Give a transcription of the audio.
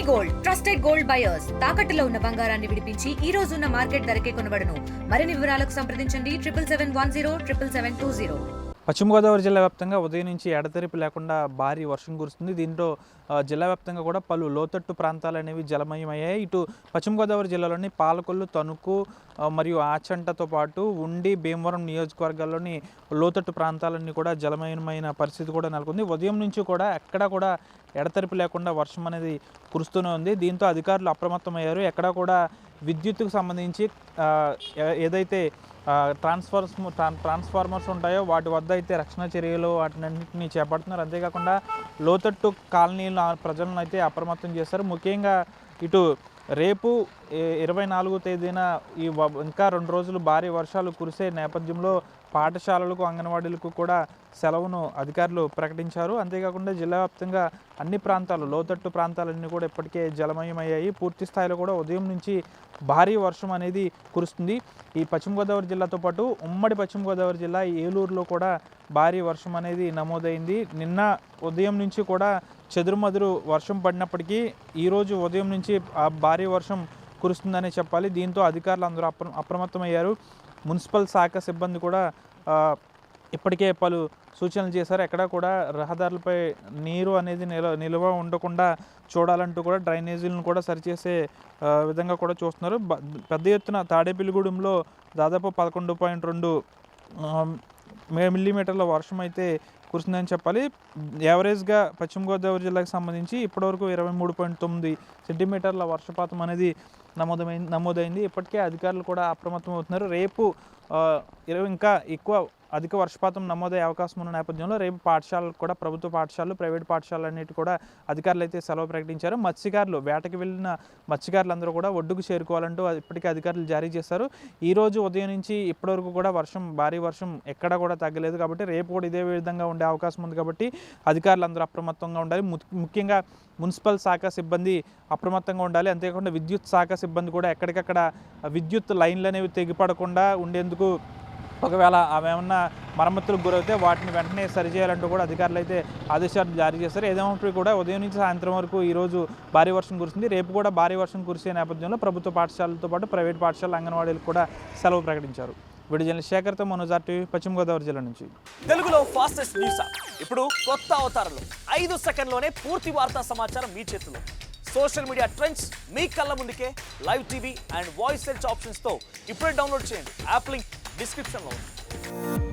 Gold trusted gold buyers తాకట్టులో ఉన్న బంగారాన్ని విడిపించి ఈ రోజు ఉన్న మార్కెట్ ధరకే కొనబడును. మరిన్ని వివరాలకు సంప్రదించండి 77107720. పశ్చిమ గోదావరి జిల్లా వ్యాప్తంగా ఉదయం నుంచి ఎడతెరిపి లేకుండా భారీ వర్షం కురుస్తుంది. దీంతో జిల్లా వ్యాప్తంగా కూడా పలు లోతట్టు ప్రాంతాలు అనేవి జలమయమయ్యాయి. ఇటు పశ్చిమ గోదావరి జిల్లాలోని పాలకొల్లు, తణుకు మరియు ఆచంటతో పాటు ఉండి, భీమవరం నియోజకవర్గాల్లోని లోతట్టు ప్రాంతాలన్నీ కూడా జలమయమైన పరిస్థితి కూడా నెలకొంది. ఉదయం నుంచి కూడా ఎక్కడా కూడా ఎడతెరిపి లేకుండా వర్షం అనేది కురుస్తూనే ఉంది. దీంతో అధికారులు అప్రమత్తమయ్యారు. ఎక్కడా కూడా విద్యుత్తుకు సంబంధించి ఏదైతే ట్రాన్స్ఫార్మర్స్ ఉంటాయో వాటి వద్ద అయితే రక్షణ చర్యలు వాటినన్నింటినీ చేపడుతున్నారు. అంతేకాకుండా లోతట్టు కాలనీల ప్రజలను అయితే అప్రమత్తం చేస్తారు. ముఖ్యంగా ఇటు రేపు 24వ తేదీన ఇంకా 2 రోజులు భారీ వర్షాలు కురిసే నేపథ్యంలో పాఠశాలలకు, అంగన్వాడీలకు కూడా సెలవును అధికారులు ప్రకటించారు. అంతేకాకుండా జిల్లా వ్యాప్తంగా అన్ని ప్రాంతాలు, లోతట్టు ప్రాంతాలన్నీ కూడా ఇప్పటికే జలమయమయ్యాయి. పూర్తి స్థాయిలో కూడా ఉదయం నుంచి భారీ వర్షం అనేది కురుస్తుంది. ఈ పశ్చిమ గోదావరి జిల్లాతో పాటు ఉమ్మడి పశ్చిమ గోదావరి జిల్లా ఏలూరులో కూడా భారీ వర్షం అనేది నమోదైంది. నిన్న ఉదయం నుంచి కూడా చెదురుమదురు వర్షం పడినప్పటికీ ఈరోజు ఉదయం నుంచి ఆ భారీ వర్షం కురుస్తుందనే చెప్పాలి. దీంతో అధికారులు అందరూ అప్రమత్తమయ్యారు. మున్సిపల్ శాఖ సిబ్బంది కూడా ఇప్పటికే పలు సూచనలు చేశారు. ఎక్కడా కూడా రహదారులపై నీరు అనేది నిల్వ ఉండకుండా చూడాలంటూ కూడా డ్రైనేజీలను కూడా సరిచేసే విధంగా కూడా చూస్తున్నారు. పెద్ద ఎత్తున తాడేపల్లిగూడెంలో దాదాపు 11.2 మిల్లీమీటర్ల వర్షం అయితే కురిసిందని చెప్పాలి. యావరేజ్గా పశ్చిమ గోదావరి జిల్లాకు సంబంధించి ఇప్పటివరకు 23.9 సెంటీమీటర్ల వర్షపాతం అనేది నమోదైంది. ఇప్పటికే అధికారులు కూడా అప్రమత్తం అవుతున్నారు. రేపు ఇంకా ఎక్కువ అధిక వర్షపాతం నమోదయ్యే అవకాశం ఉన్న నేపథ్యంలో రేపు పాఠశాలలు కూడా, ప్రభుత్వ పాఠశాలలు, ప్రైవేట్ పాఠశాలలు అన్నిటి కూడా అధికారులు అయితే సెలవు ప్రకటించారు. మత్స్యకారులు, వేటకి వెళ్ళిన మత్స్యకారులందరూ కూడా ఒడ్డుకు చేరుకోవాలంటూ ఇప్పటికే అధికారులు జారీ చేశారు. ఈరోజు ఉదయం నుంచి ఇప్పటివరకు కూడా భారీ వర్షం ఎక్కడా కూడా తగ్గలేదు. కాబట్టి రేపు కూడా ఇదే విధంగా ఉండే అవకాశం ఉంది. కాబట్టి అధికారులు అందరూ అప్రమత్తంగా ఉండాలి. ముఖ్యంగా మున్సిపల్ శాఖ సిబ్బంది అప్రమత్తంగా ఉండాలి. అంతేకాకుండా విద్యుత్ శాఖ సిబ్బంది కూడా ఎక్కడికక్కడ విద్యుత్ లైన్లు అనేవి తెగిపడకుండా ఉండేందుకు, ఒకవేళ అవేమన్నా మరమ్మతులకు గురైతే వాటిని వెంటనే సరిచేయాలంటూ కూడా అధికారులు అయితే ఆదేశాలు జారీ చేశారు. ఏదేమైనప్పటికీ కూడా ఉదయం నుంచి సాయంత్రం వరకు ఈరోజు భారీ వర్షం కురిసింది. రేపు కూడా భారీ వర్షం కురిసే నేపథ్యంలో ప్రభుత్వ పాఠశాలలతో పాటు ప్రైవేట్ పాఠశాలలు, అంగన్వాడీలకు కూడా సెలవు ప్రకటించారు. వీడియో జర్నలిస్ట్ శేఖర్తో మనోజ్ టీవీ, పశ్చిమ గోదావరి జిల్లా నుంచి. తెలుగులో ఫాస్టెస్ట్ న్యూస్ ఇప్పుడు కొత్త అవతారంలో 5 సెకండ్లోనే పూర్తి వార్తా సమాచారం మీ చేతిలో. సోషల్ మీడియా ట్రెండ్స్ మీ కళ్ళ ముందుకే live TV and voice search ఆప్షన్స్తో ఇప్పుడే డౌన్లోడ్ చేయండి. యాప్ లింక్ డిస్క్రిప్షన్లో ఉంది.